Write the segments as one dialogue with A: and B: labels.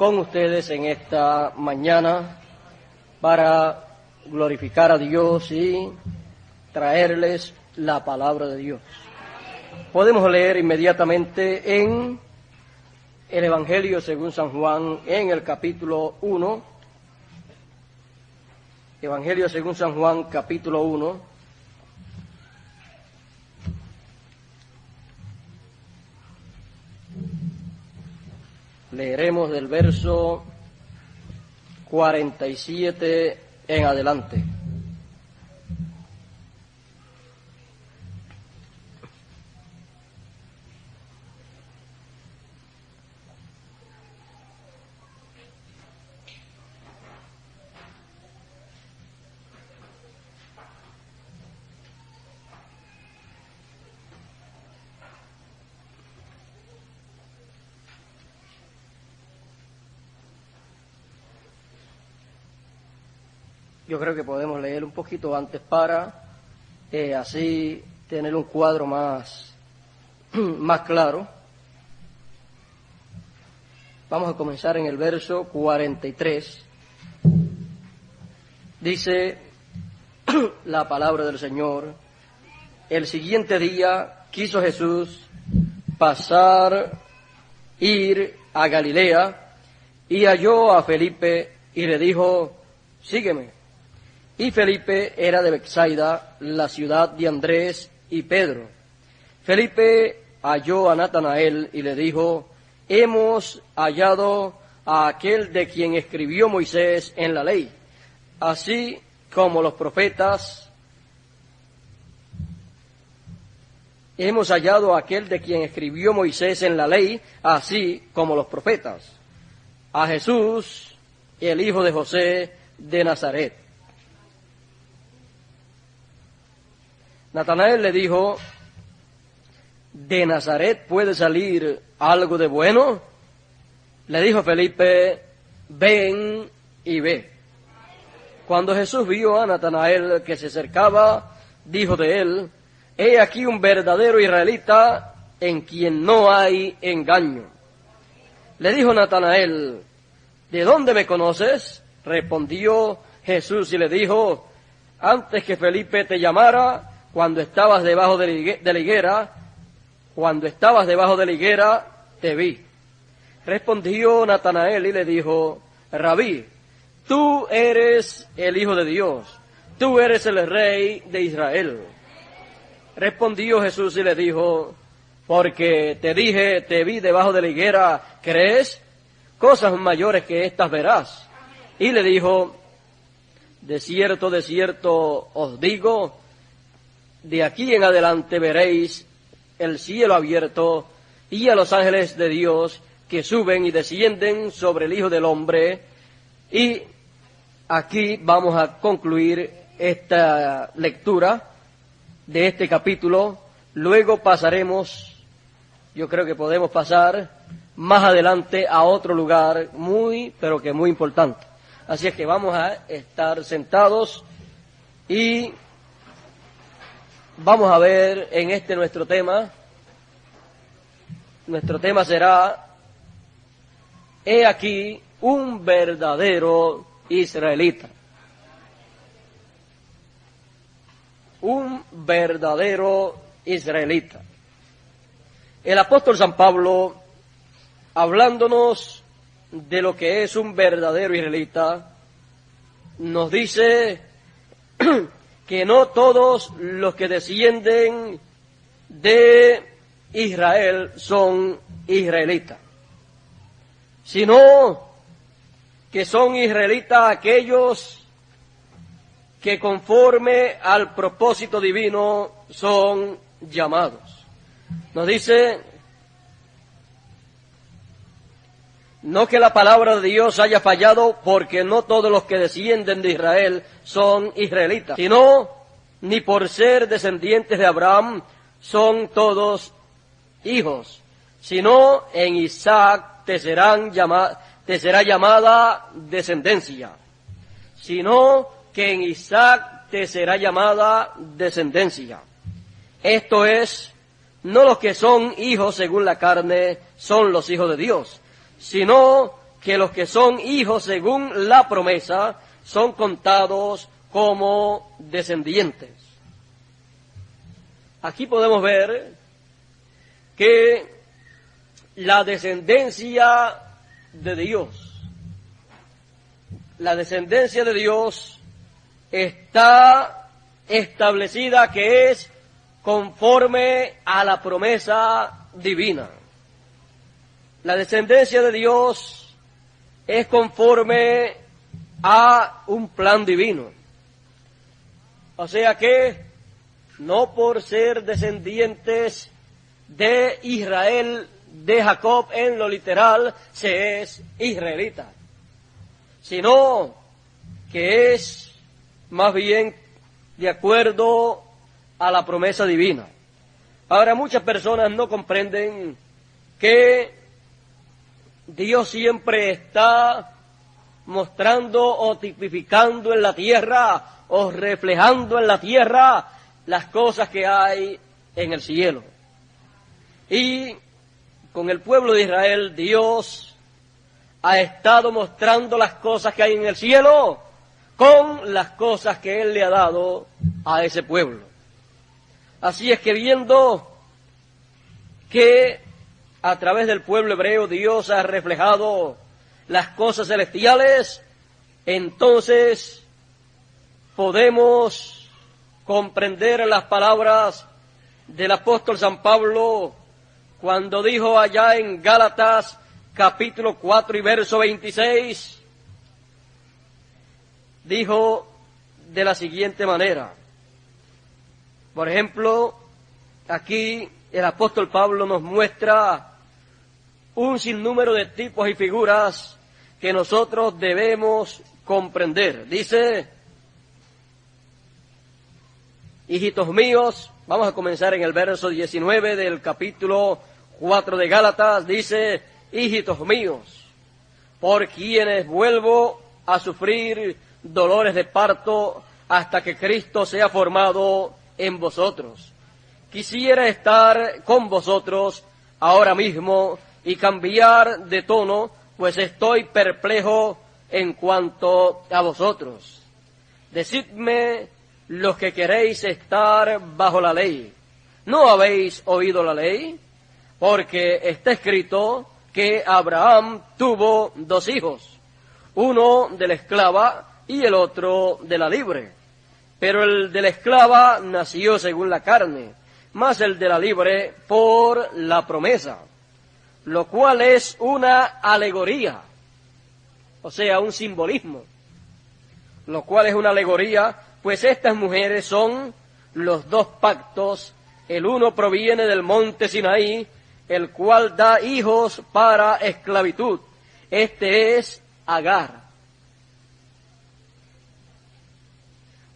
A: con ustedes en esta mañana para glorificar a Dios y traerles la palabra de Dios. Podemos leer inmediatamente en el Evangelio según San Juan, en el capítulo 1. Evangelio según San Juan, capítulo 1. Leeremos del verso 47 en adelante. Yo creo que podemos leer un poquito antes para así tener un cuadro más claro. Vamos a comenzar en el verso 43. Dice la palabra del Señor: el siguiente día quiso Jesús ir a Galilea, y halló a Felipe y le dijo: sígueme. Y Felipe era de Betsaida, la ciudad de Andrés y Pedro. Felipe halló a Natanael y le dijo: hemos hallado a aquel de quien escribió Moisés en la ley, así como los profetas. Hemos hallado a aquel de quien escribió Moisés en la ley, así como los profetas, a Jesús, el hijo de José de Nazaret. Natanael le dijo: ¿de Nazaret puede salir algo de bueno? Le dijo Felipe: ven y ve. Cuando Jesús vio a Natanael que se acercaba, dijo de él: he aquí un verdadero israelita en quien no hay engaño. Le dijo Natanael: ¿de dónde me conoces? Respondió Jesús y le dijo: antes que Felipe te llamara, cuando estabas debajo de la higuera, te vi. Respondió Natanael y le dijo: Rabí, tú eres el Hijo de Dios, tú eres el Rey de Israel. Respondió Jesús y le dijo: porque te dije, te vi debajo de la higuera, ¿crees? Cosas mayores que estas verás. Y le dijo: de cierto os digo, de aquí en adelante veréis el cielo abierto y a los ángeles de Dios que suben y descienden sobre el Hijo del Hombre. Y aquí vamos a concluir esta lectura de este capítulo. Luego pasaremos, yo creo que podemos pasar más adelante a otro lugar pero que muy importante. Así es que vamos a estar sentados y vamos a ver en nuestro tema. Nuestro tema será: he aquí un verdadero israelita. Un verdadero israelita. El apóstol San Pablo, hablándonos de lo que es un verdadero israelita, nos dice que no todos los que descienden de Israel son israelitas, sino que son israelitas aquellos que conforme al propósito divino son llamados. Nos dice: no que la palabra de Dios haya fallado, porque no todos los que descienden de Israel son israelitas, sino ni por ser descendientes de Abraham son todos hijos, sino en Isaac te será llamada descendencia, sino que en Isaac te será llamada descendencia. Esto es, no los que son hijos según la carne son los hijos de Dios, sino que los que son hijos según la promesa son contados como descendientes. Aquí podemos ver que la descendencia de Dios, está establecida que es conforme a la promesa divina. La descendencia de Dios es conforme a un plan divino. O sea que no por ser descendientes de Israel, de Jacob en lo literal, se es israelita, sino que es más bien de acuerdo a la promesa divina. Ahora, muchas personas no comprenden que Dios siempre está mostrando o tipificando en la tierra o reflejando en la tierra las cosas que hay en el cielo. Y con el pueblo de Israel, Dios ha estado mostrando las cosas que hay en el cielo con las cosas que Él le ha dado a ese pueblo. Así es que viendo que a través del pueblo hebreo Dios ha reflejado las cosas celestiales, entonces podemos comprender las palabras del apóstol San Pablo cuando dijo allá en Gálatas capítulo 4 y verso 26, dijo de la siguiente manera. Por ejemplo, aquí el apóstol Pablo nos muestra un sinnúmero de tipos y figuras que nosotros debemos comprender. Dice, hijitos míos, vamos a comenzar en el verso 19 del capítulo 4 de Gálatas, dice, hijitos míos, por quienes vuelvo a sufrir dolores de parto hasta que Cristo sea formado en vosotros. Quisiera estar con vosotros ahora mismo y cambiar de tono, pues estoy perplejo en cuanto a vosotros. Decidme los que queréis estar bajo la ley. ¿No habéis oído la ley? Porque está escrito que Abraham tuvo 2 hijos, uno de la esclava y el otro de la libre. Pero el de la esclava nació según la carne, mas el de la libre por la promesa, lo cual es una alegoría, o sea, un simbolismo, lo cual es una alegoría, pues estas mujeres son los 2 pactos, el uno proviene del monte Sinaí, el cual da hijos para esclavitud, este es Agar.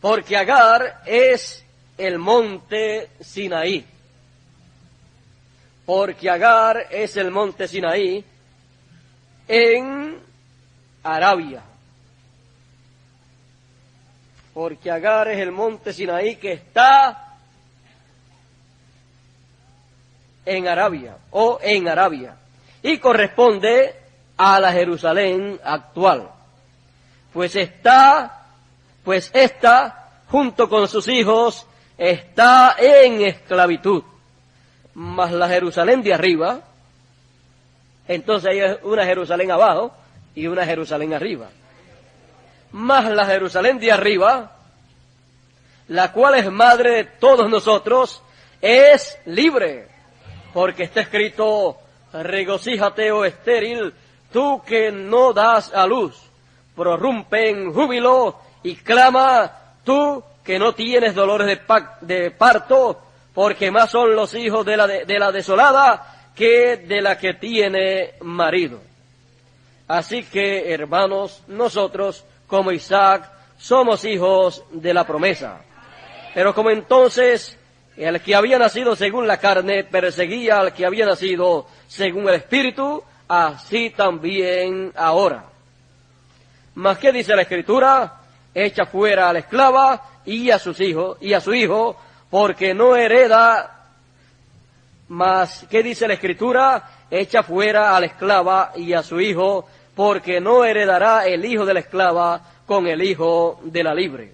A: Porque Agar es el monte Sinaí. Porque Agar es el monte Sinaí en Arabia. Porque Agar es el monte Sinaí que está en Arabia o en Arabia y corresponde a la Jerusalén actual. Pues esta, junto con sus hijos, está en esclavitud. Mas la Jerusalén de arriba, entonces hay una Jerusalén abajo y una Jerusalén arriba. Mas la Jerusalén de arriba, la cual es madre de todos nosotros, es libre. Porque está escrito, regocíjate, oh estéril, tú que no das a luz, prorrumpe en júbilo y clama, tú que no tienes dolores de parto, porque más son los hijos de la desolada que de la que tiene marido. Así que, hermanos, nosotros, como Isaac, somos hijos de la promesa. Pero como entonces el que había nacido según la carne perseguía al que había nacido según el Espíritu, así también ahora. Mas, ¿qué dice la Escritura? Echa fuera a la esclava y a sus hijos, y a su hijo, porque no hereda. Mas, ¿qué dice la Escritura? Echa fuera a la esclava y a su hijo, porque no heredará el hijo de la esclava con el hijo de la libre.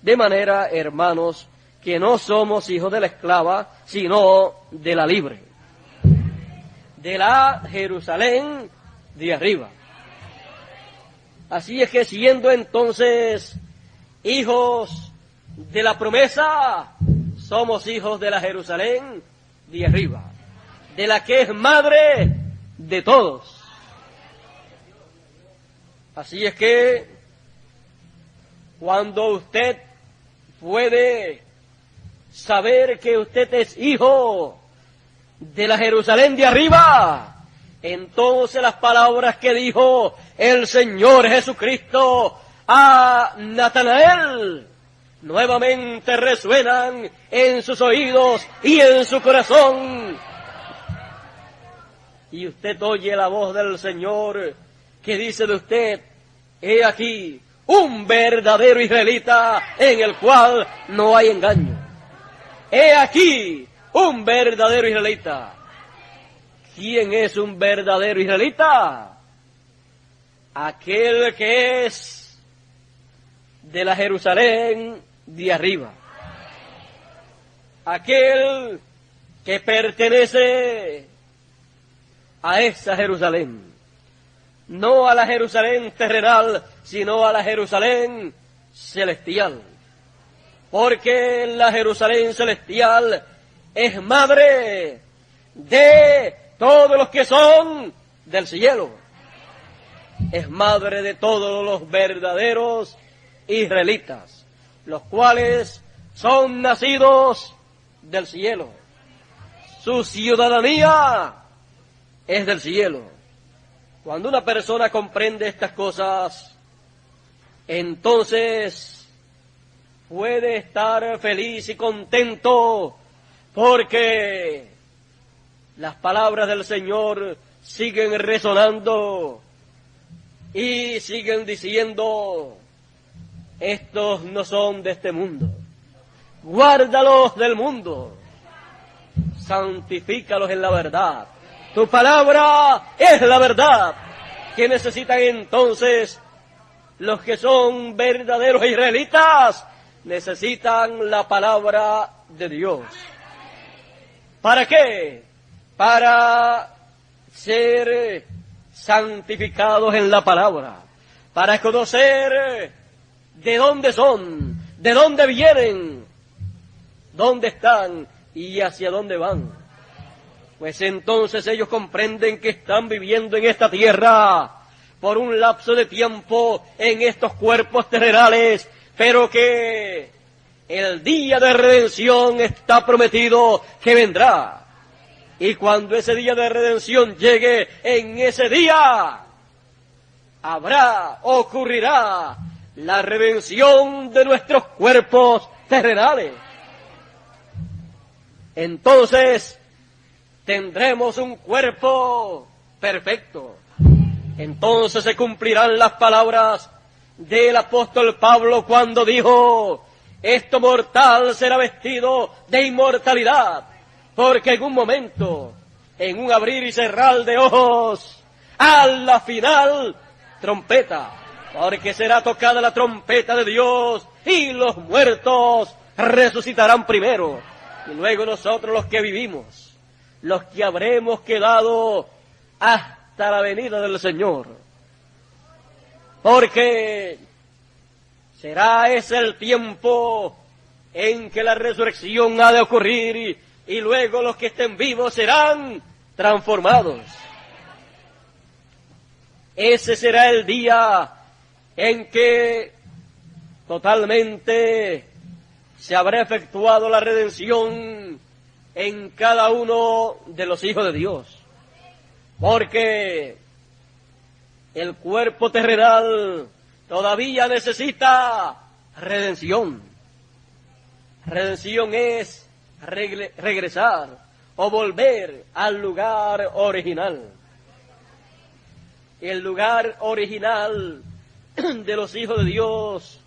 A: De manera, hermanos, que no somos hijos de la esclava, sino de la libre, de la Jerusalén de arriba. Así es que siendo entonces hijos de la promesa, somos hijos de la Jerusalén de arriba, de la que es madre de todos. Así es que cuando usted puede saber que usted es hijo de la Jerusalén de arriba, entonces las palabras que dijo el Señor Jesucristo a Natanael nuevamente resuenan en sus oídos y en su corazón. Y usted oye la voz del Señor que dice de usted: he aquí un verdadero israelita en el cual no hay engaño. He aquí un verdadero israelita. ¿Quién es un verdadero israelita? Aquel que es de la Jerusalén de arriba. Aquel que pertenece a esa Jerusalén. No a la Jerusalén terrenal, sino a la Jerusalén celestial. Porque la Jerusalén celestial es madre de todos los que son del cielo. Es madre de todos los verdaderos israelitas, los cuales son nacidos del cielo. Su ciudadanía es del cielo. Cuando una persona comprende estas cosas, entonces puede estar feliz y contento, porque las palabras del Señor siguen resonando y siguen diciendo: estos no son de este mundo, guárdalos del mundo, santifícalos en la verdad. Tu palabra es la verdad. ¿Qué necesitan entonces los que son verdaderos israelitas? Necesitan la palabra de Dios. ¿Para qué? Para ser santificados en la palabra, para conocer de dónde son, de dónde vienen, dónde están y hacia dónde van. Pues entonces ellos comprenden que están viviendo en esta tierra por un lapso de tiempo en estos cuerpos terrenales, pero que el día de redención está prometido que vendrá. Y cuando ese día de redención llegue, en ese día ocurrirá la redención de nuestros cuerpos terrenales. Entonces tendremos un cuerpo perfecto. Entonces se cumplirán las palabras del apóstol Pablo cuando dijo: esto mortal será vestido de inmortalidad, porque en un momento, en un abrir y cerrar de ojos, a la final trompeta, porque será tocada la trompeta de Dios y los muertos resucitarán primero, y luego nosotros los que vivimos, los que habremos quedado hasta la venida del Señor, porque será ese el tiempo en que la resurrección ha de ocurrir y luego los que estén vivos serán transformados. Ese será el día en que totalmente se habrá efectuado la redención en cada uno de los hijos de Dios, porque el cuerpo terrenal todavía necesita redención. Redención es regresar o volver al lugar original. El lugar original de los hijos de Dios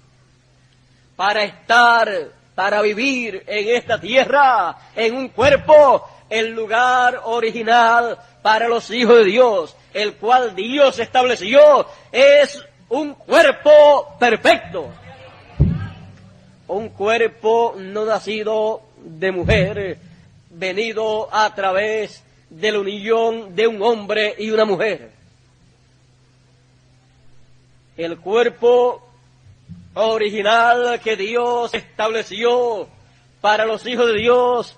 A: para vivir en esta tierra, en un cuerpo, el lugar original para los hijos de Dios el cual Dios estableció, es un cuerpo perfecto. Un cuerpo no nacido de mujer, venido a través de la unión de un hombre y una mujer. El cuerpo original que Dios estableció para los hijos de Dios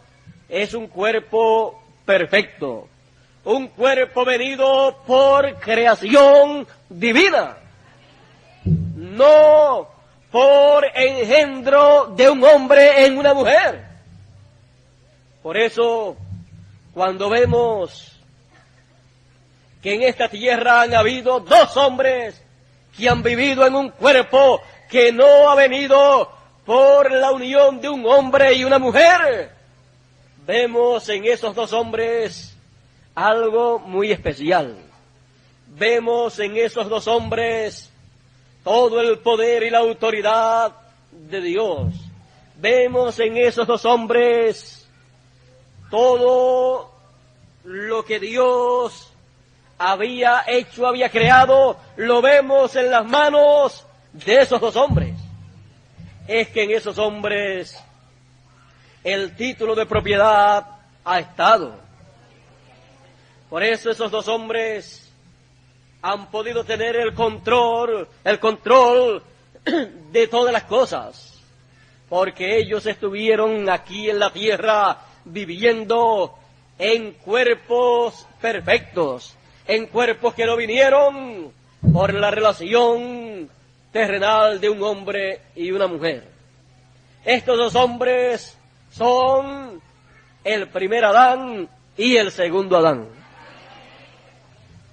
A: es un cuerpo perfecto, un cuerpo venido por creación divina, no por engendro de un hombre en una mujer. Por eso, cuando vemos que en esta tierra han habido dos hombres que han vivido en un cuerpo que no ha venido por la unión de un hombre y una mujer, vemos en esos dos hombres algo muy especial. Vemos en esos dos hombres todo el poder y la autoridad de Dios. Vemos en esos dos hombres todo lo que Dios había hecho, había creado, lo vemos en las manos de esos dos hombres. Es que en esos hombres el título de propiedad ha estado. Por eso esos dos hombres han podido tener el control de todas las cosas, porque ellos estuvieron aquí en la tierra viviendo en cuerpos perfectos, en cuerpos que no vinieron por la relación terrenal de un hombre y una mujer. Estos dos hombres son el primer Adán y el segundo Adán.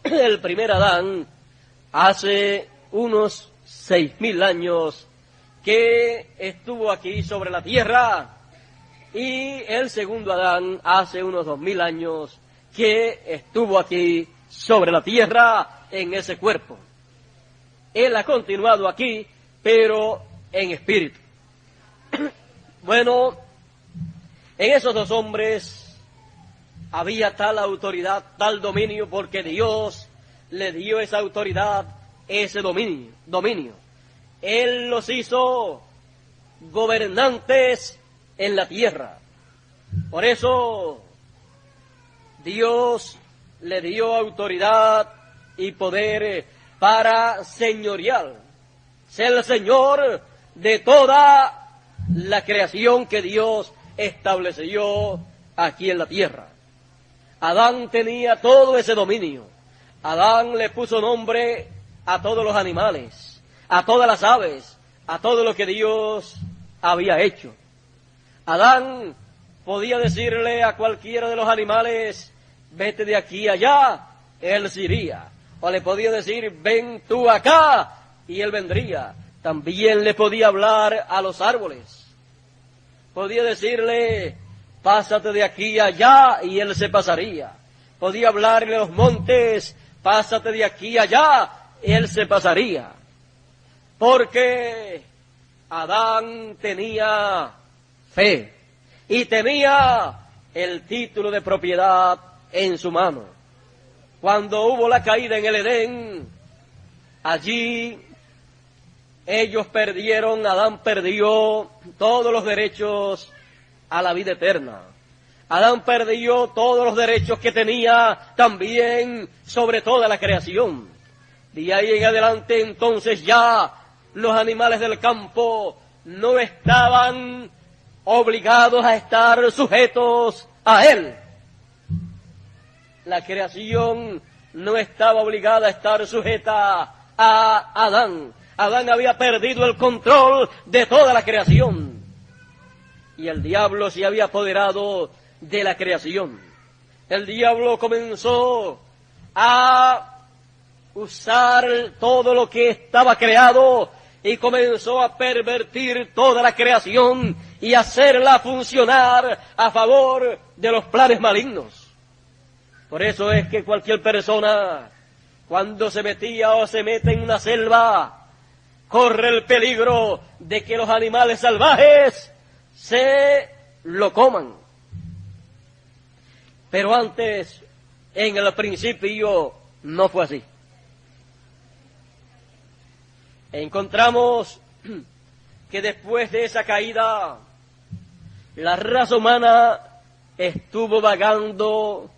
A: El primer Adán hace unos 6.000 años que estuvo aquí sobre la tierra, y el segundo Adán hace unos 2.000 años que estuvo aquí sobre la tierra en ese cuerpo. Él ha continuado aquí, pero en espíritu. Bueno, en esos dos hombres había tal autoridad, tal dominio, porque Dios le dio esa autoridad, ese dominio. Él los hizo gobernantes en la tierra. Por eso Dios le dio autoridad y poder para señorial, ser el Señor de toda la creación que Dios estableció aquí en la tierra. Adán tenía todo ese dominio. Adán le puso nombre a todos los animales, a todas las aves, a todo lo que Dios había hecho. Adán podía decirle a cualquiera de los animales, vete de aquí allá, él se iría. O le podía decir, ven tú acá, y él vendría. También le podía hablar a los árboles. Podía decirle, pásate de aquí allá, y él se pasaría. Podía hablarle a los montes, pásate de aquí allá, y él se pasaría. Porque Adán tenía fe y tenía el título de propiedad en su mano. Cuando hubo la caída en el Edén, allí ellos perdieron, Adán perdió todos los derechos a la vida eterna. Adán perdió todos los derechos que tenía también sobre toda la creación. De ahí en adelante entonces ya los animales del campo no estaban obligados a estar sujetos a él. La creación no estaba obligada a estar sujeta a Adán. Adán había perdido el control de toda la creación. Y el diablo se había apoderado de la creación. El diablo comenzó a usar todo lo que estaba creado y comenzó a pervertir toda la creación y hacerla funcionar a favor de los planes malignos. Por eso es que cualquier persona, cuando se metía o se mete en una selva, corre el peligro de que los animales salvajes se lo coman. Pero antes, en el principio, No fue así. Encontramos que después de esa caída, la raza humana estuvo vagando,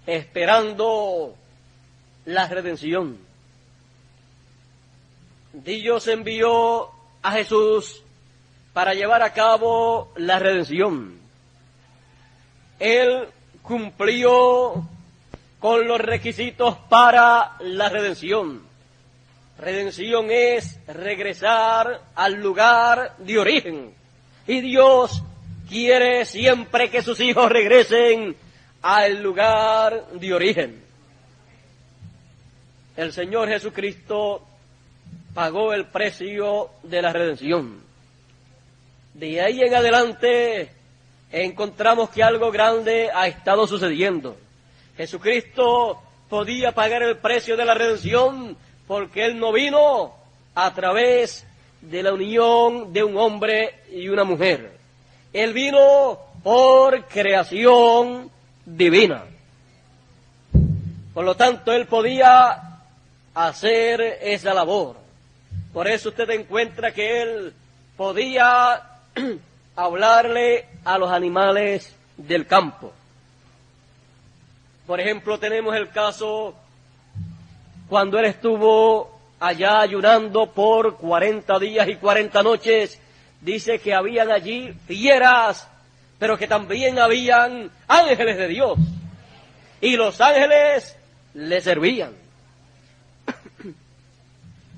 A: esperando la redención. Dios envió a Jesús para llevar a cabo la redención. Él cumplió con los requisitos para la redención. Redención es regresar al lugar de origen. Y Dios quiere siempre que sus hijos regresen al lugar de origen. El Señor Jesucristo pagó el precio de la redención. De ahí en adelante encontramos que algo grande ha estado sucediendo. Jesucristo podía pagar el precio de la redención porque Él no vino a través de la unión de un hombre y una mujer. Él vino por creación divina. Por lo tanto, Él podía hacer esa labor. Por eso usted encuentra que Él podía hablarle a los animales del campo. Por ejemplo, tenemos el caso cuando Él estuvo allá ayunando por 40 días y 40 noches. Dice que habían allí fieras, pero que también habían ángeles de Dios. Y los ángeles le servían.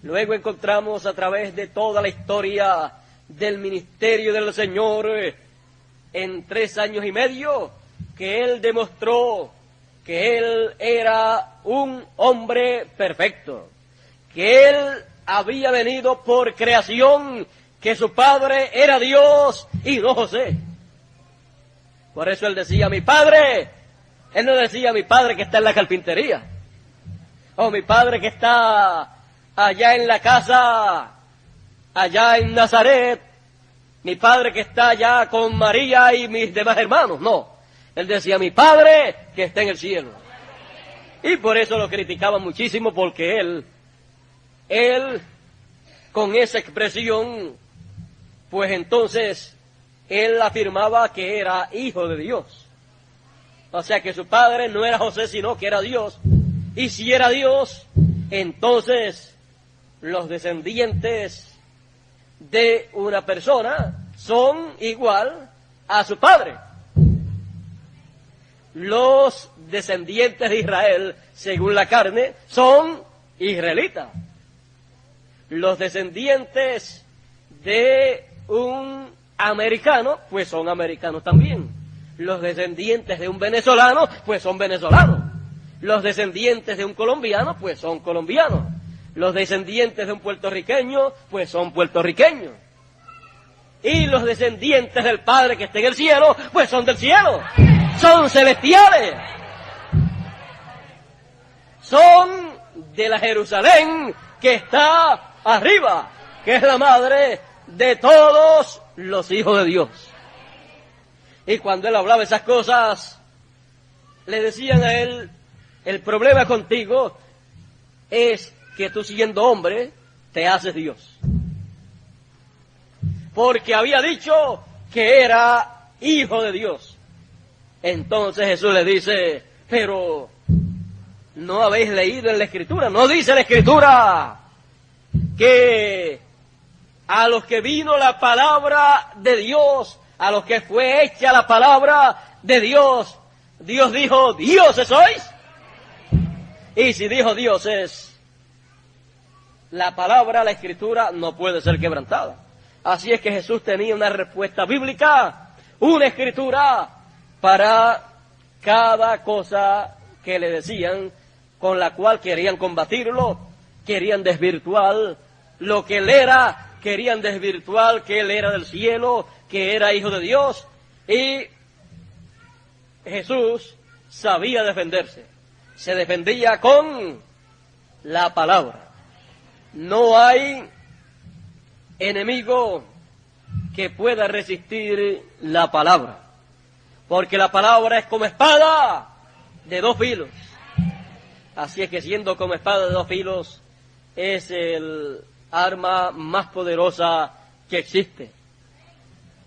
A: Luego encontramos a través de toda la historia del ministerio del Señor en 3 años y medio que Él demostró que Él era un hombre perfecto, que Él había venido por creación, que su padre era Dios y no José. Por eso Él decía, mi padre. Él no decía, mi padre que está en la carpintería, o mi padre que está allá en la casa, allá en Nazaret, mi padre que está allá con María y mis demás hermanos. No, Él decía, mi padre que está en el cielo. Y por eso lo criticaban muchísimo, porque él, con esa expresión, pues entonces, él afirmaba que era hijo de Dios. O sea que su padre no era José, sino que era Dios. Y si era Dios, entonces los descendientes de una persona son igual a su padre. Los descendientes de Israel, según la carne, son israelitas. Los descendientes de un americano, pues son americanos también. Los descendientes de un venezolano, pues son venezolanos. Los descendientes de un colombiano, pues son colombianos. Los descendientes de un puertorriqueño, pues son puertorriqueños. Y los descendientes del Padre que está en el cielo, pues son del cielo. Son celestiales. Son de la Jerusalén que está arriba, que es la madre de todos los hijos de Dios. Y cuando Él hablaba esas cosas, le decían a Él, el problema contigo es que tú, siendo hombre, te haces Dios. Porque había dicho que era hijo de Dios. Entonces Jesús le dice, pero ¿no habéis leído en la Escritura? ¿No dice la Escritura que a los que vino la palabra de Dios, a los que fue hecha la palabra de Dios, Dios dijo, dioses sois? Y si dijo dioses, la palabra, la Escritura, no puede ser quebrantada. Así es que Jesús tenía una respuesta bíblica, una Escritura para cada cosa que le decían, con la cual querían combatirlo, querían desvirtuar lo que Él era, querían desvirtuar que Él era del cielo, que era hijo de Dios. Y Jesús sabía defenderse. Se defendía con la palabra. No hay enemigo que pueda resistir la palabra, porque la palabra es como espada de 2 filos. Así es que siendo como espada de dos filos, es el arma más poderosa que existe.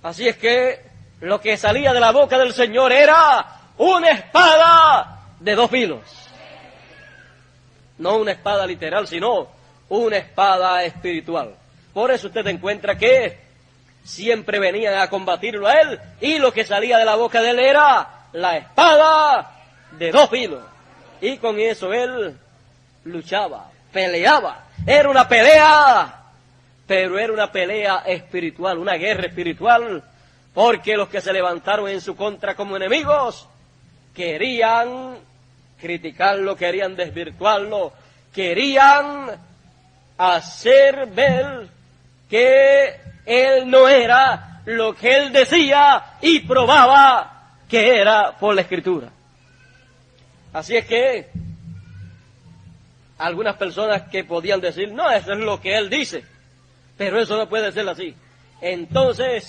A: Así es que lo que salía de la boca del Señor era una espada de dos filos. No una espada literal, sino una espada espiritual. Por eso usted encuentra que siempre venían a combatirlo a él, y lo que salía de la boca de él era la espada de dos filos. Y con eso él luchaba, peleaba. Era una pelea, pero era una pelea espiritual, una guerra espiritual, porque los que se levantaron en su contra como enemigos querían criticarlo, querían desvirtuarlo, querían hacer ver que él no era lo que él decía y probaba que era por la Escritura. Así es que algunas personas que podían decir, no, eso es lo que él dice, pero eso no puede ser así. Entonces,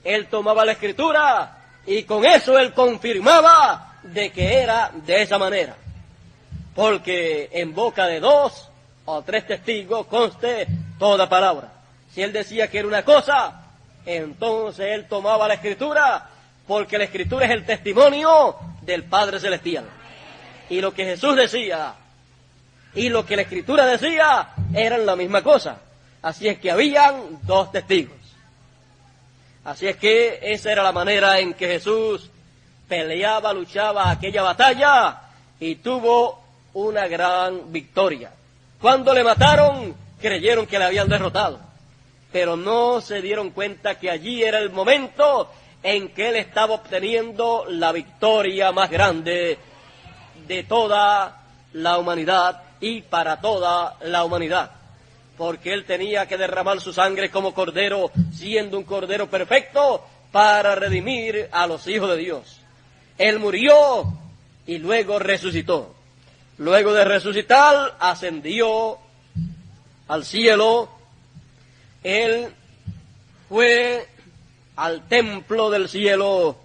A: él tomaba la Escritura y con eso él confirmaba de que era de esa manera. Porque en boca de dos o tres testigos conste toda palabra. Si él decía que era una cosa, entonces él tomaba la Escritura, porque la Escritura es el testimonio del Padre Celestial. Y lo que Jesús decía y lo que la Escritura decía eran la misma cosa. Así es que habían dos testigos. Así es que esa era la manera en que Jesús peleaba, luchaba aquella batalla y tuvo una gran victoria. Cuando le mataron, creyeron que le habían derrotado, pero no se dieron cuenta que allí era el momento en que él estaba obteniendo la victoria más grande de toda la humanidad y para toda la humanidad, porque él tenía que derramar su sangre como cordero, siendo un cordero perfecto, para redimir a los hijos de Dios. Él murió y luego resucitó. Luego de resucitar, ascendió al cielo. Él fue al templo del cielo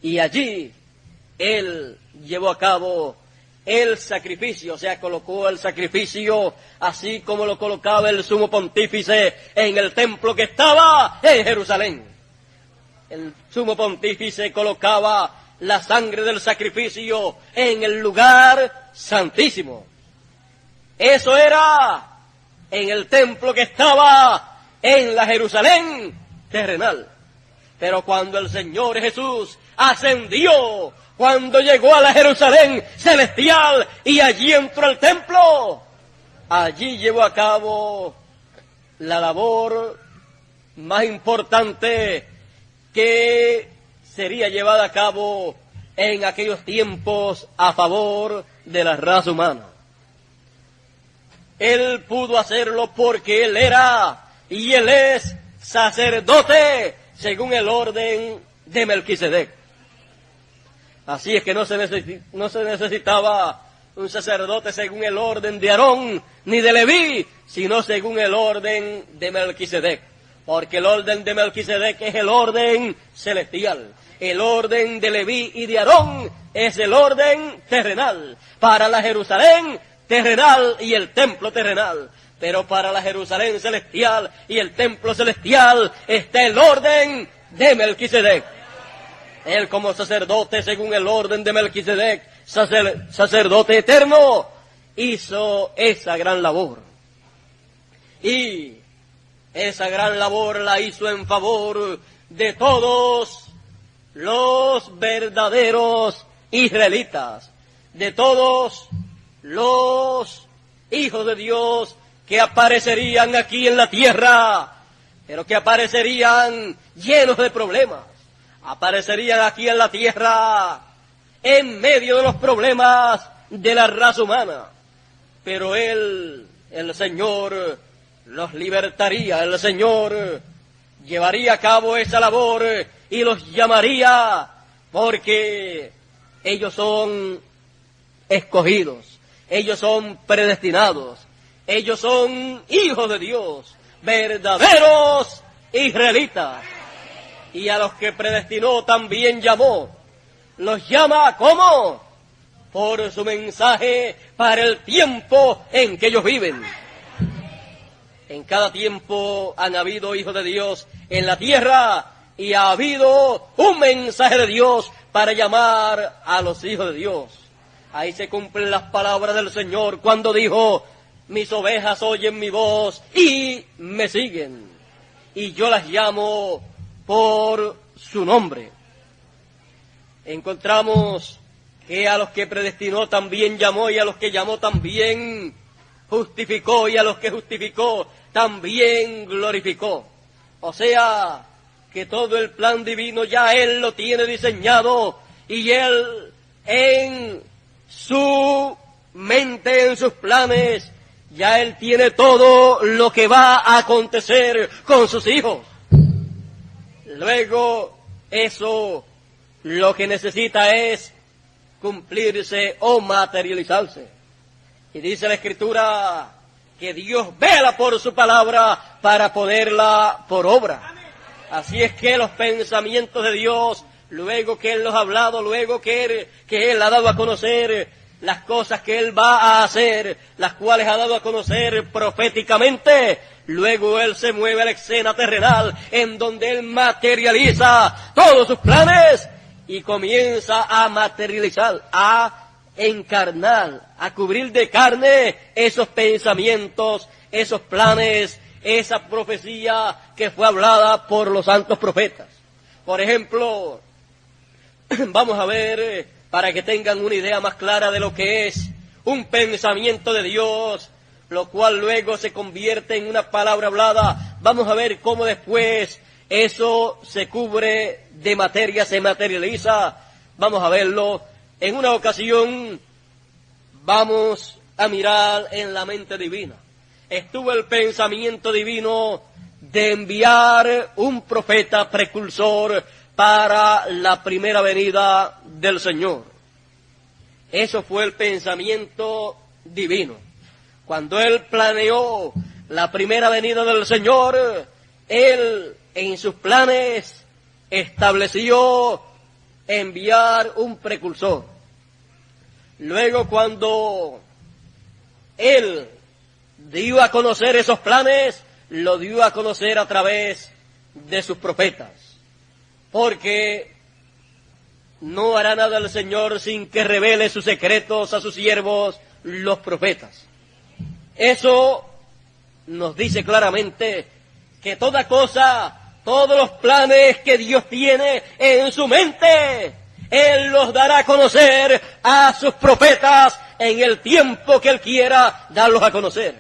A: y allí él llevó a cabo el sacrificio, o sea, colocó el sacrificio así como lo colocaba el sumo pontífice en el templo que estaba en Jerusalén. El sumo pontífice colocaba la sangre del sacrificio en el lugar santísimo. Eso era en el templo que estaba en la Jerusalén terrenal. Pero cuando el Señor Jesús ascendió, cuando llegó a la Jerusalén celestial y allí entró al templo, allí llevó a cabo la labor más importante que sería llevada a cabo en aquellos tiempos a favor de la raza humana. Él pudo hacerlo porque él era y él es sacerdote según el orden de Melquisedec. Así es que no se necesitaba un sacerdote según el orden de Aarón ni de Leví, sino según el orden de Melquisedec. Porque el orden de Melquisedec es el orden celestial. El orden de Leví y de Aarón es el orden terrenal. Para la Jerusalén terrenal y el templo terrenal. Pero para la Jerusalén celestial y el templo celestial está el orden de Melquisedec. Él como sacerdote según el orden de Melquisedec, sacerdote eterno, hizo esa gran labor. Y esa gran labor la hizo en favor de todos los verdaderos israelitas, de todos los hijos de Dios que aparecerían aquí en la tierra, pero que aparecerían llenos de problemas. Aparecerían aquí en la tierra en medio de los problemas de la raza humana. Pero él, el Señor, los libertaría. El Señor llevaría a cabo esa labor y los llamaría porque ellos son escogidos. Ellos son predestinados. Ellos son hijos de Dios, verdaderos israelitas. Y a los que predestinó también llamó. ¿Los llama cómo? por su mensaje para el tiempo en que ellos viven. En cada tiempo han habido hijos de Dios en la tierra y ha habido un mensaje de Dios para llamar a los hijos de Dios. Ahí se cumplen las palabras del Señor cuando dijo: mis ovejas oyen mi voz y me siguen, y yo las llamo por su nombre. Encontramos que a los que predestinó también llamó, y a los que llamó también justificó, y a los que justificó también glorificó. O sea, que todo el plan divino ya Él lo tiene diseñado, y Él en su mente, en sus planes, ya Él tiene todo lo que va a acontecer con sus hijos. Luego, eso lo que necesita es cumplirse o materializarse. Y dice la Escritura que Dios vela por su palabra para ponerla por obra. Así es que los pensamientos de Dios, luego que Él los ha hablado, luego que Él ha dado a conocer las cosas que Él va a hacer, las cuales ha dado a conocer proféticamente, luego Él se mueve a la escena terrenal en donde Él materializa todos sus planes y comienza a materializar, a encarnar, a cubrir de carne esos pensamientos, esos planes, esa profecía que fue hablada por los santos profetas. Por ejemplo, vamos a ver, para que tengan una idea más clara de lo que es un pensamiento de Dios, lo cual luego se convierte en una palabra hablada. Vamos a ver cómo después eso se cubre de materia, se materializa. Vamos a verlo. En una ocasión vamos a mirar en la mente divina. Estuvo el pensamiento divino de enviar un profeta precursor para la primera venida del Señor. Eso fue el pensamiento divino. Cuando Él planeó la primera venida del Señor, Él en sus planes estableció enviar un precursor. Luego, cuando Él dio a conocer esos planes, lo dio a conocer a través de sus profetas. Porque no hará nada el Señor sin que revele sus secretos a sus siervos, los profetas. Eso nos dice claramente que toda cosa, todos los planes que Dios tiene en su mente, Él los dará a conocer a sus profetas en el tiempo que Él quiera darlos a conocer.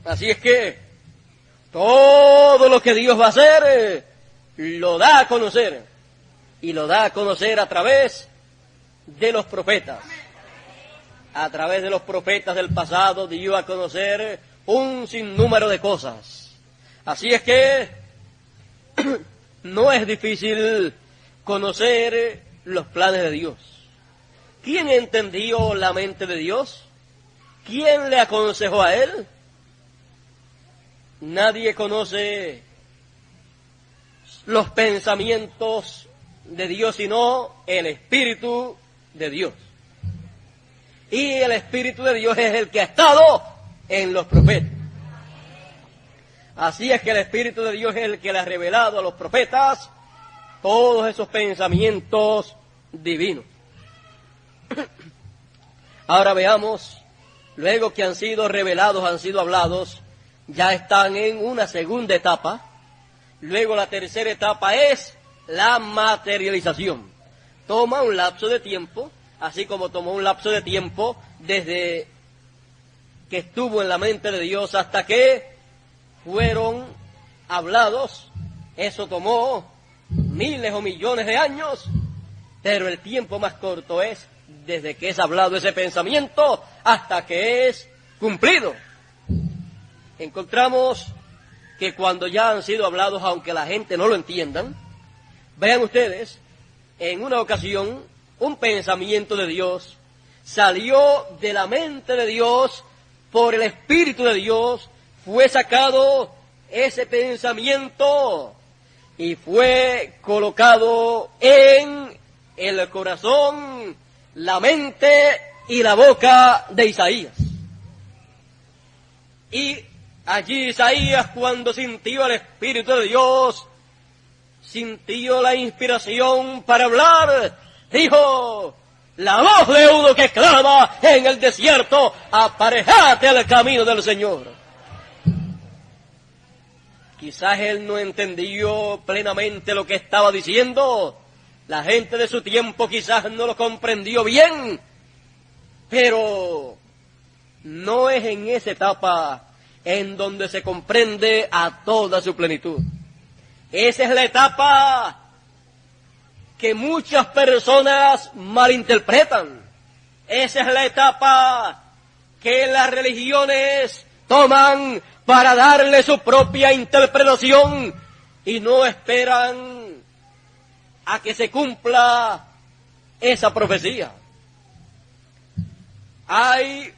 A: Así es que todo lo que Dios va a hacer, lo da a conocer. Y lo da a conocer a través de los profetas. A través de los profetas del pasado dio a conocer un sinnúmero de cosas. Así es que no es difícil conocer los planes de Dios. ¿Quién entendió la mente de Dios? ¿Quién le aconsejó a Él? Nadie conoce los pensamientos de Dios sino el Espíritu de Dios. Y el Espíritu de Dios es el que ha estado en los profetas. Así es que el Espíritu de Dios es el que le ha revelado a los profetas todos esos pensamientos divinos. Ahora veamos, luego que han sido revelados, han sido hablados, ya están en una segunda etapa. Luego la tercera etapa es la materialización. Toma un lapso de tiempo, así como tomó un lapso de tiempo desde que estuvo en la mente de Dios hasta que fueron hablados. Eso tomó miles o millones de años, pero el tiempo más corto es desde que es hablado ese pensamiento hasta que es cumplido. Encontramos que cuando ya han sido hablados, aunque la gente no lo entiendan, vean ustedes, en una ocasión, un pensamiento de Dios salió de la mente de Dios por el Espíritu de Dios, fue sacado ese pensamiento y fue colocado en el corazón, la mente y la boca de Isaías. Y allí Isaías, cuando sintió el Espíritu de Dios, sintió la inspiración para hablar, dijo: la voz de uno que clama en el desierto, aparejate al camino del Señor. Quizás él no entendió plenamente lo que estaba diciendo, la gente de su tiempo quizás no lo comprendió bien, pero no es en esa etapa en donde se comprende a toda su plenitud. Esa es la etapa que muchas personas malinterpretan. Esa es la etapa que las religiones toman para darle su propia interpretación y no esperan a que se cumpla esa profecía. Hay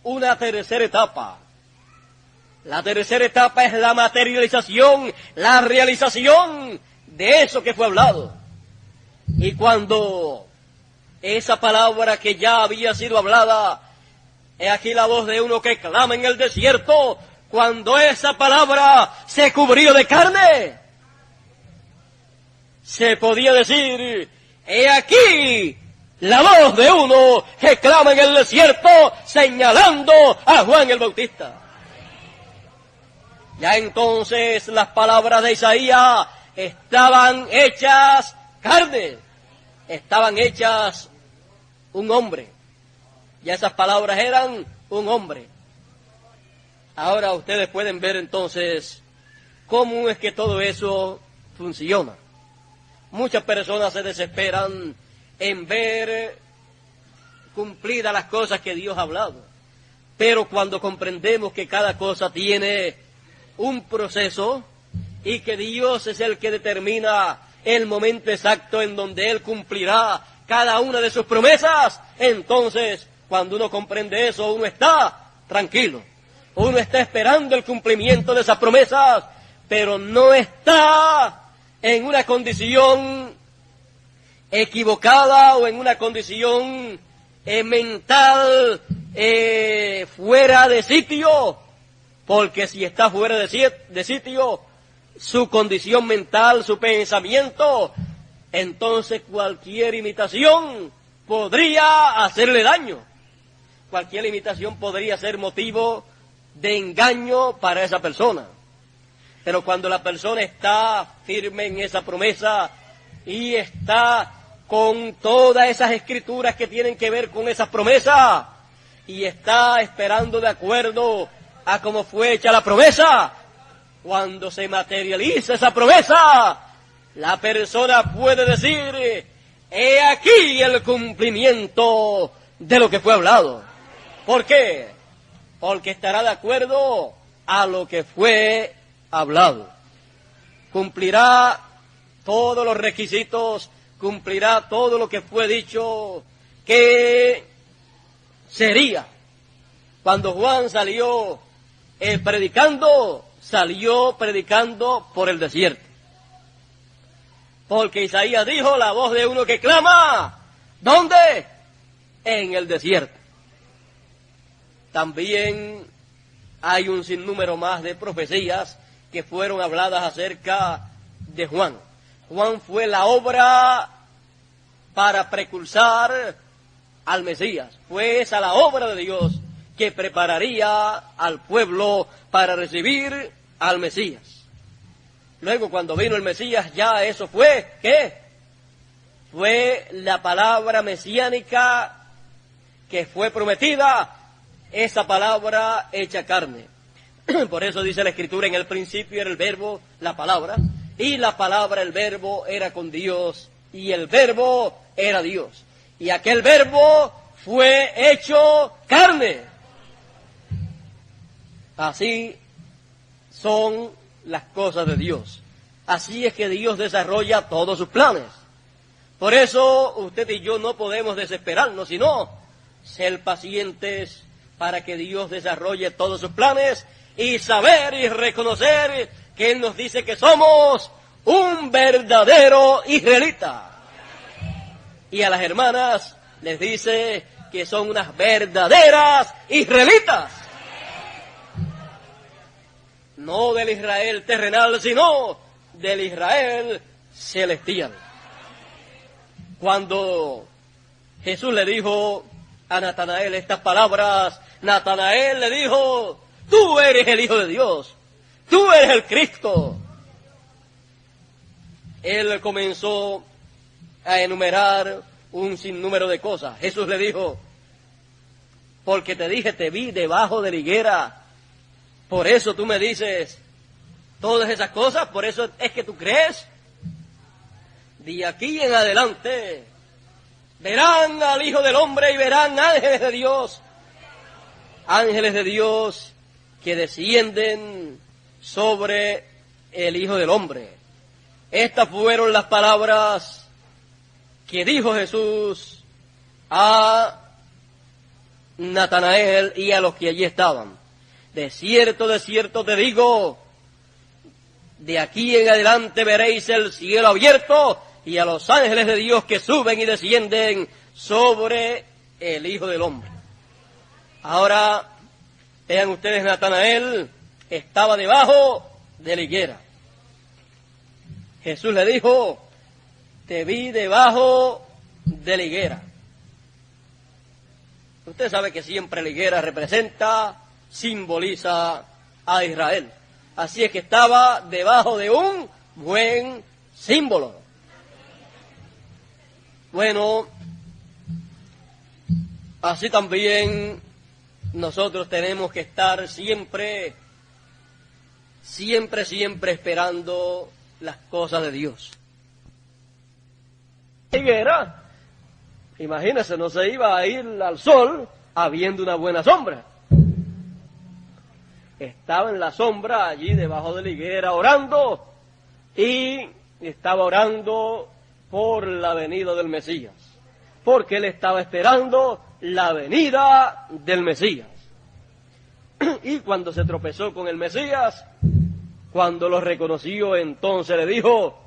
A: una tercera etapa. La tercera etapa es la materialización, la realización de eso que fue hablado. Y cuando esa palabra que ya había sido hablada, he aquí la voz de uno que clama en el desierto, cuando esa palabra se cubrió de carne, se podía decir: he aquí la voz de uno que clama en el desierto, señalando a Juan el Bautista. Ya entonces las palabras de Isaías estaban hechas carne, estaban hechas un hombre. Ya esas palabras eran un hombre. Ahora ustedes pueden ver entonces cómo es que todo eso funciona. Muchas personas se desesperan en ver cumplidas las cosas que Dios ha hablado. Pero cuando comprendemos que cada cosa tiene un proceso y que Dios es el que determina el momento exacto en donde Él cumplirá cada una de sus promesas, entonces cuando uno comprende eso, uno está tranquilo. Uno está esperando el cumplimiento de esas promesas, pero no está en una condición equivocada o en una condición mental fuera de sitio, porque si está fuera de sitio, su condición mental, su pensamiento, entonces cualquier imitación podría hacerle daño. Cualquier imitación podría ser motivo de engaño para esa persona. Pero cuando la persona está firme en esa promesa y está con todas esas escrituras que tienen que ver con esas promesas y está esperando de acuerdo a cómo fue hecha la promesa, cuando se materializa esa promesa, la persona puede decir: he aquí el cumplimiento de lo que fue hablado. ¿Por qué? Porque estará de acuerdo a lo que fue hablado. Cumplirá todos los requisitos, cumplirá todo lo que fue dicho que sería. Cuando Juan salió salió predicando por el desierto. Porque Isaías dijo: la voz de uno que clama, ¿dónde? En el desierto. También hay un sinnúmero más de profecías que fueron habladas acerca de Juan. Juan fue la obra para precursar al Mesías. Fue esa la obra de Dios que prepararía al pueblo para recibir al Mesías. Luego, cuando vino el Mesías, ya eso fue, ¿qué? Fue la palabra mesiánica que fue prometida, esa palabra hecha carne. Por eso dice la Escritura: en el principio era el verbo, la palabra, y la palabra, el verbo, era con Dios, y el verbo era Dios. Y aquel verbo fue hecho carne. Así son las cosas de Dios. Así es que Dios desarrolla todos sus planes. Por eso usted y yo no podemos desesperarnos, sino ser pacientes para que Dios desarrolle todos sus planes y saber y reconocer que Él nos dice que somos un verdadero israelita. Y a las hermanas les dice que son unas verdaderas israelitas. No del Israel terrenal, sino del Israel celestial. Cuando Jesús le dijo a Natanael estas palabras, Natanael le dijo: tú eres el Hijo de Dios, tú eres el Cristo. Él comenzó a enumerar un sinnúmero de cosas. Jesús le dijo: porque te dije, te vi debajo de la higuera, por eso tú me dices todas esas cosas, por eso es que tú crees. De aquí en adelante verán al Hijo del Hombre y verán ángeles de Dios que descienden sobre el Hijo del Hombre. Estas fueron las palabras que dijo Jesús a Natanael y a los que allí estaban. De cierto te digo, de aquí en adelante veréis el cielo abierto y a los ángeles de Dios que suben y descienden sobre el Hijo del Hombre. Ahora, vean ustedes, Natanael estaba debajo de la higuera. Jesús le dijo: te vi debajo de la higuera. Usted sabe que siempre la higuera simboliza a Israel. Así es que estaba debajo de un buen símbolo. Bueno, así también nosotros tenemos que estar siempre esperando las cosas de Dios. Higuera, imagínese, no se iba a ir al sol habiendo una buena sombra. Estaba en la sombra allí debajo de la higuera orando, y estaba orando por la venida del Mesías, porque él estaba esperando la venida del Mesías. Y cuando se tropezó con el Mesías, cuando lo reconoció, entonces le dijo: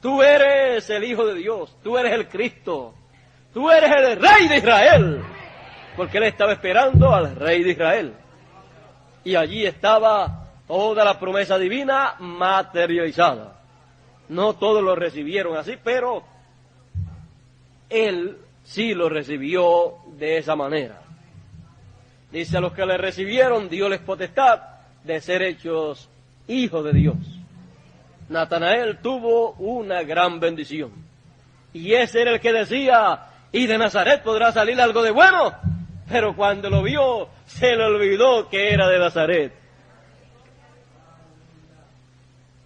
A: tú eres el Hijo de Dios, tú eres el Cristo, tú eres el Rey de Israel, porque él estaba esperando al Rey de Israel. Y allí estaba toda la promesa divina materializada. No todos lo recibieron así, pero él sí lo recibió de esa manera. Dice: a los que le recibieron, dioles potestad de ser hechos hijos de Dios. Natanael tuvo una gran bendición. Y ese era el que decía: ¿y de Nazaret podrá salir algo de bueno? Pero cuando lo vio, se le olvidó que era de Nazaret.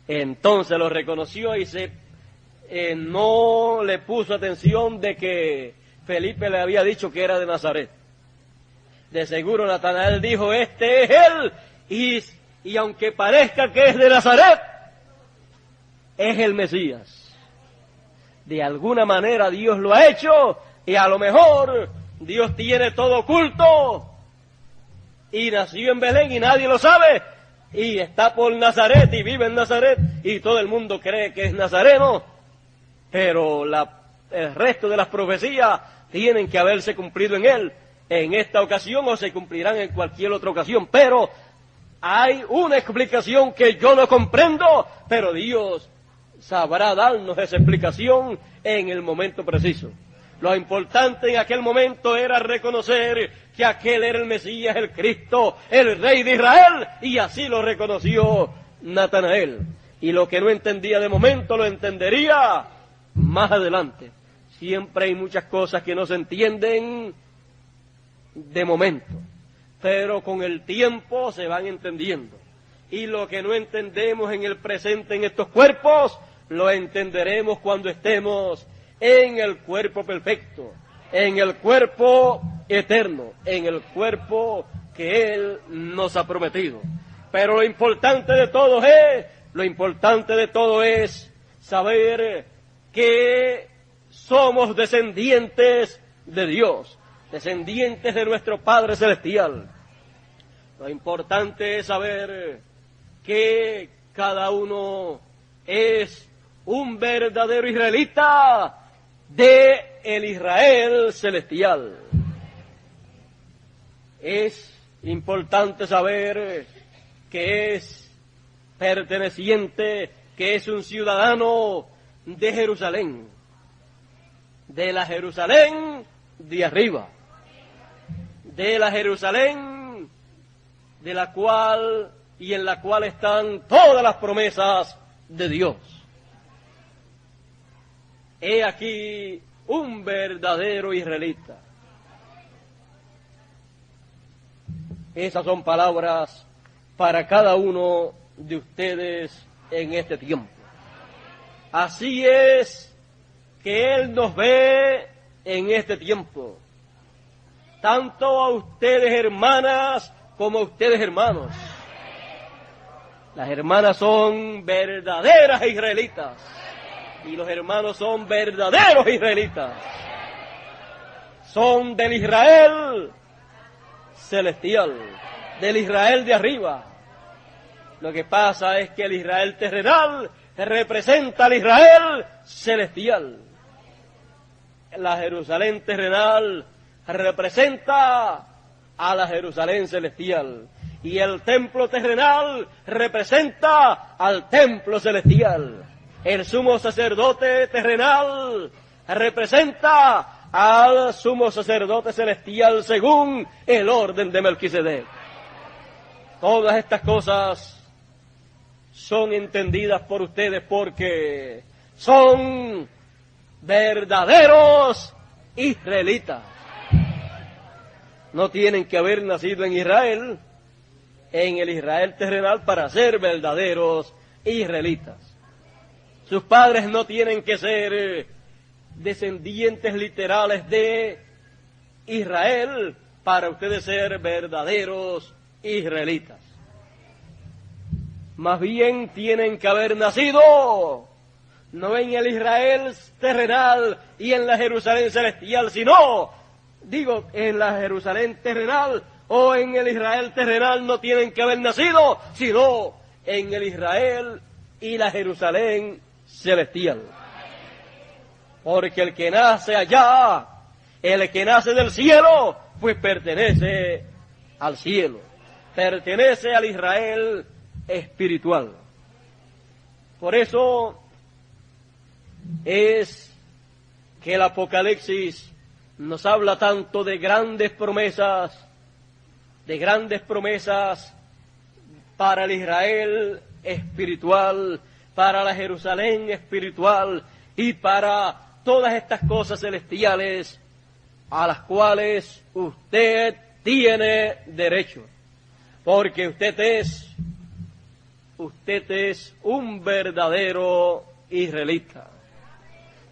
A: Entonces lo reconoció y no le puso atención de que Felipe le había dicho que era de Nazaret. De seguro Natanael dijo: este es él, y aunque parezca que es de Nazaret, es el Mesías. De alguna manera Dios lo ha hecho, y a lo mejor Dios tiene todo oculto, y nació en Belén y nadie lo sabe, y está por Nazaret y vive en Nazaret, y todo el mundo cree que es nazareno, pero el resto de las profecías tienen que haberse cumplido en él, en esta ocasión, o se cumplirán en cualquier otra ocasión. Pero hay una explicación que yo no comprendo, pero Dios sabrá darnos esa explicación en el momento preciso. Lo importante en aquel momento era reconocer que aquel era el Mesías, el Cristo, el Rey de Israel, y así lo reconoció Natanael. Y lo que no entendía de momento lo entendería más adelante. Siempre hay muchas cosas que no se entienden de momento, pero con el tiempo se van entendiendo. Y lo que no entendemos en el presente en estos cuerpos, lo entenderemos cuando estemos en el cuerpo perfecto, en el cuerpo eterno, en el cuerpo que Él nos ha prometido. Pero lo importante de todo es saber que somos descendientes de Dios, descendientes de nuestro Padre Celestial. Lo importante es saber que cada uno es un verdadero israelita de el Israel celestial. Es importante saber que es perteneciente, que es un ciudadano de Jerusalén, de la Jerusalén de arriba, de la Jerusalén de la cual y en la cual están todas las promesas de Dios. He aquí un verdadero israelita. Esas son palabras para cada uno de ustedes en este tiempo. Así es que Él nos ve en este tiempo, tanto a ustedes hermanas como a ustedes hermanos. Las hermanas son verdaderas israelitas y los hermanos son verdaderos israelitas. Son del Israel celestial, del Israel de arriba. Lo que pasa es que el Israel terrenal representa al Israel celestial. La Jerusalén terrenal representa a la Jerusalén celestial. Y el templo terrenal representa al templo celestial. El sumo sacerdote terrenal representa al sumo sacerdote celestial según el orden de Melquisedec. Todas estas cosas son entendidas por ustedes porque son verdaderos israelitas. No tienen que haber nacido en Israel, en el Israel terrenal, para ser verdaderos israelitas. Sus padres no tienen que ser descendientes literales de Israel para ustedes ser verdaderos israelitas. Más bien tienen que haber nacido no en el Israel terrenal y en la Jerusalén celestial, sino, en la Jerusalén terrenal o en el Israel terrenal no tienen que haber nacido, sino en el Israel y la Jerusalén celestial. Porque el que nace allá, el que nace del cielo, pues pertenece al cielo, pertenece al Israel espiritual. Por eso es que el Apocalipsis nos habla tanto de grandes promesas para el Israel espiritual, para la Jerusalén espiritual y para todas estas cosas celestiales a las cuales usted tiene derecho, porque usted es un verdadero israelita.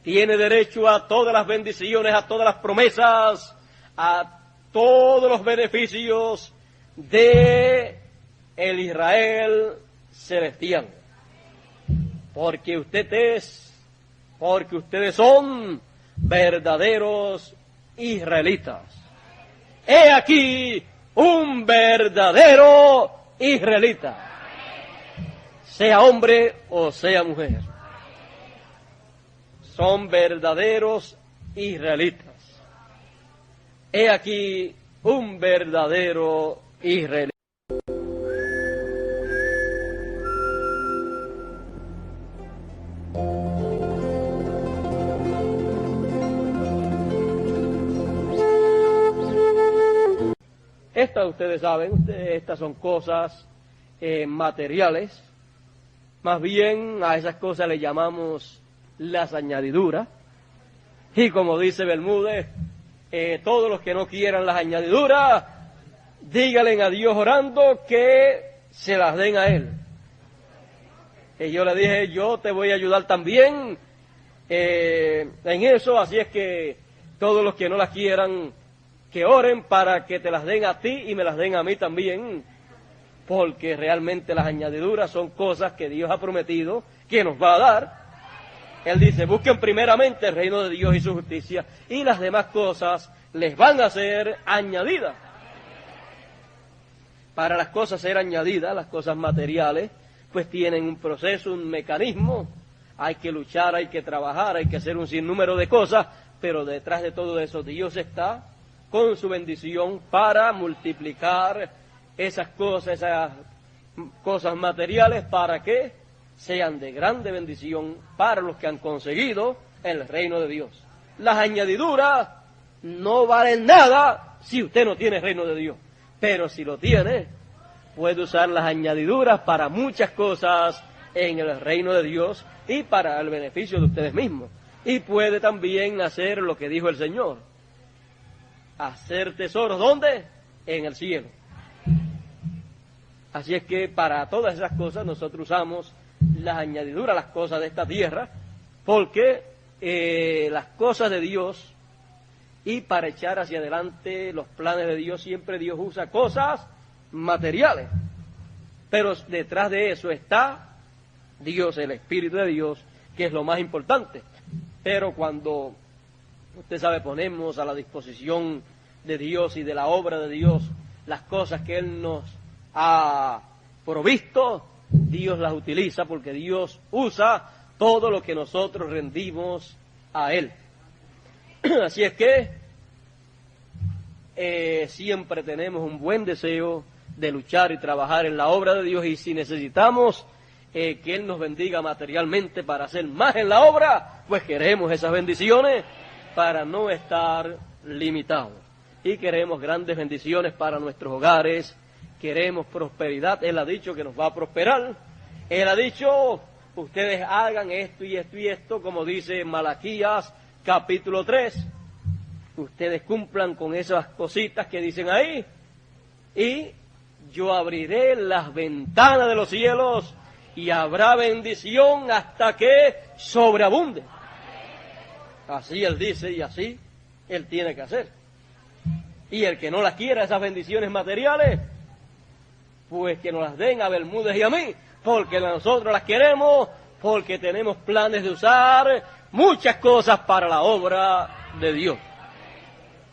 A: Tiene derecho a todas las bendiciones, a todas las promesas, a todos los beneficios de el Israel celestial. Porque ustedes son verdaderos israelitas. He aquí un verdadero israelita, sea hombre o sea mujer. Son verdaderos israelitas. He aquí un verdadero israelita. Estas ustedes saben, estas son cosas materiales. Más bien a esas cosas le llamamos las añadiduras. Y como dice Bermúdez, todos los que no quieran las añadiduras, díganle a Dios orando que se las den a Él. Y yo le dije, yo te voy a ayudar también en eso, así es que todos los que no las quieran, que oren para que te las den a ti y me las den a mí también, porque realmente las añadiduras son cosas que Dios ha prometido que nos va a dar. Él dice, busquen primeramente el reino de Dios y su justicia, y las demás cosas les van a ser añadidas. Para las cosas ser añadidas, las cosas materiales, pues tienen un proceso, un mecanismo. Hay que luchar, hay que trabajar, hay que hacer un sinnúmero de cosas pero detrás de todo eso Dios está con su bendición para multiplicar esas cosas materiales para que sean de grande bendición para los que han conseguido el reino de Dios. Las añadiduras no valen nada si usted no tiene el reino de Dios, pero si lo tiene, puede usar las añadiduras para muchas cosas en el reino de Dios y para el beneficio de ustedes mismos. Y puede también hacer lo que dijo el Señor: hacer tesoros, ¿dónde? En el cielo. Así es que para todas esas cosas nosotros usamos las añadiduras, las cosas de esta tierra, porque las cosas de Dios, y para echar hacia adelante los planes de Dios, siempre Dios usa cosas materiales. Pero detrás de eso está Dios, el Espíritu de Dios, que es lo más importante. Pero cuando, usted sabe, ponemos a la disposición de Dios y de la obra de Dios las cosas que Él nos ha provisto, Dios las utiliza, porque Dios usa todo lo que nosotros rendimos a Él. Así es que siempre tenemos un buen deseo de luchar y trabajar en la obra de Dios, y si necesitamos que Él nos bendiga materialmente para hacer más en la obra, pues queremos esas bendiciones para no estar limitados. Y queremos grandes bendiciones para nuestros hogares, queremos prosperidad. Él ha dicho que nos va a prosperar. Él ha dicho: ustedes hagan esto y esto y esto, como dice Malaquías capítulo 3. Ustedes cumplan con esas cositas que dicen ahí, y yo abriré las ventanas de los cielos y habrá bendición hasta que sobreabunde. Así Él dice, y así Él tiene que hacer. Y el que no las quiera, esas bendiciones materiales, pues que nos las den a Bermúdez y a mí, porque nosotros las queremos, porque tenemos planes de usar muchas cosas para la obra de Dios.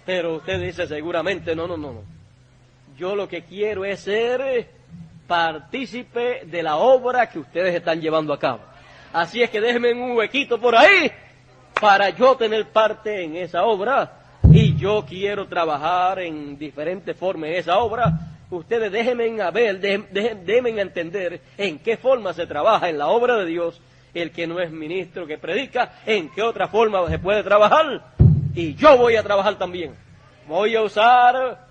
A: Pero usted dice seguramente: no. Yo lo que quiero es ser partícipe de la obra que ustedes están llevando a cabo. Así es que déjenme un huequito por ahí para yo tener parte en esa obra, y yo quiero trabajar en diferentes formas en esa obra. Ustedes déjenme a ver, déjenme a entender en qué forma se trabaja en la obra de Dios. El que no es ministro que predica, en qué otra forma se puede trabajar, y yo voy a trabajar también. Voy a usar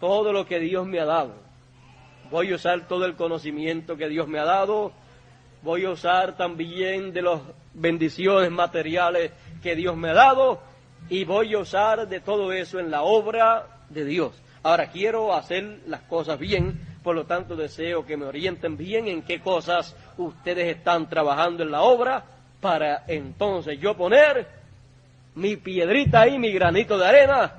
A: todo lo que Dios me ha dado. Voy a usar todo el conocimiento que Dios me ha dado. Voy a usar también de las bendiciones materiales que Dios me ha dado, y voy a usar de todo eso en la obra de Dios. Ahora, quiero hacer las cosas bien, por lo tanto deseo que me orienten bien en qué cosas ustedes están trabajando en la obra, para entonces yo poner mi piedrita ahí, mi granito de arena.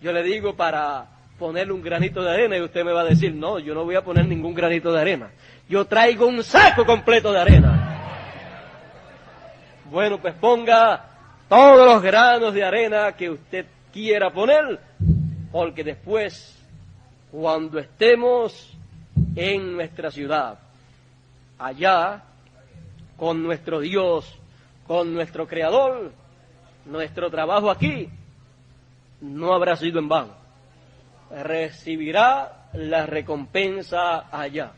A: Yo le digo para ponerle un granito de arena, y usted me va a decir: no, yo no voy a poner ningún granito de arena. Yo traigo un saco completo de arena. Bueno, pues ponga todos los granos de arena que usted quiera poner, porque después, cuando estemos en nuestra ciudad, allá, con nuestro Dios, con nuestro Creador, nuestro trabajo aquí no habrá sido en vano. Recibirá la recompensa allá.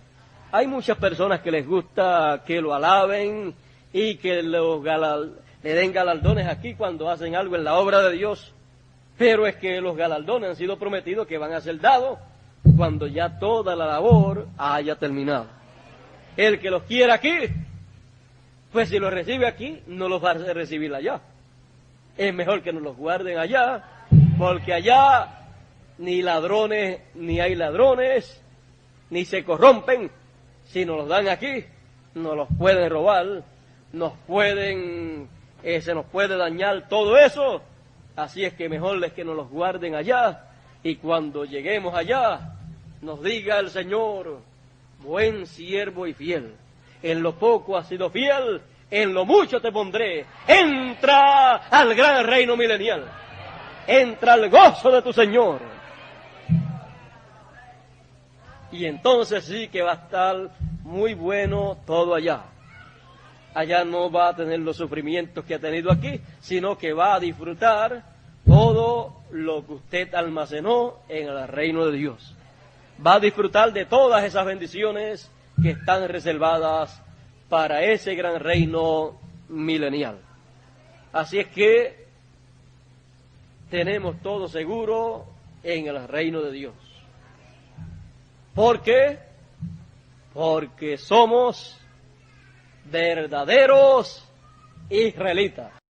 A: Hay muchas personas que les gusta que lo alaben y que le den galardones aquí cuando hacen algo en la obra de Dios, pero es que los galardones han sido prometidos que van a ser dados cuando ya toda la labor haya terminado. El que los quiera aquí, pues si los recibe aquí, no los va a recibir allá. Es mejor que nos los guarden allá, porque allá ni ladrones, ni hay ladrones, ni se corrompen. Si nos los dan aquí, nos los pueden robar, se nos puede dañar todo eso. Así es que mejor es que nos los guarden allá, y cuando lleguemos allá, nos diga el Señor: buen siervo y fiel, en lo poco has sido fiel, en lo mucho te pondré, entra al gran reino milenial, entra al gozo de tu Señor. Y entonces sí que va a estar muy bueno todo allá. allá no va a tener los sufrimientos que ha tenido aquí, sino que va a disfrutar todo lo que usted almacenó en el reino de Dios. Va a disfrutar de todas esas bendiciones que están reservadas para ese gran reino milenial. Así es que tenemos todo seguro en el reino de Dios. ¿Por qué? Porque somos verdaderos israelitas.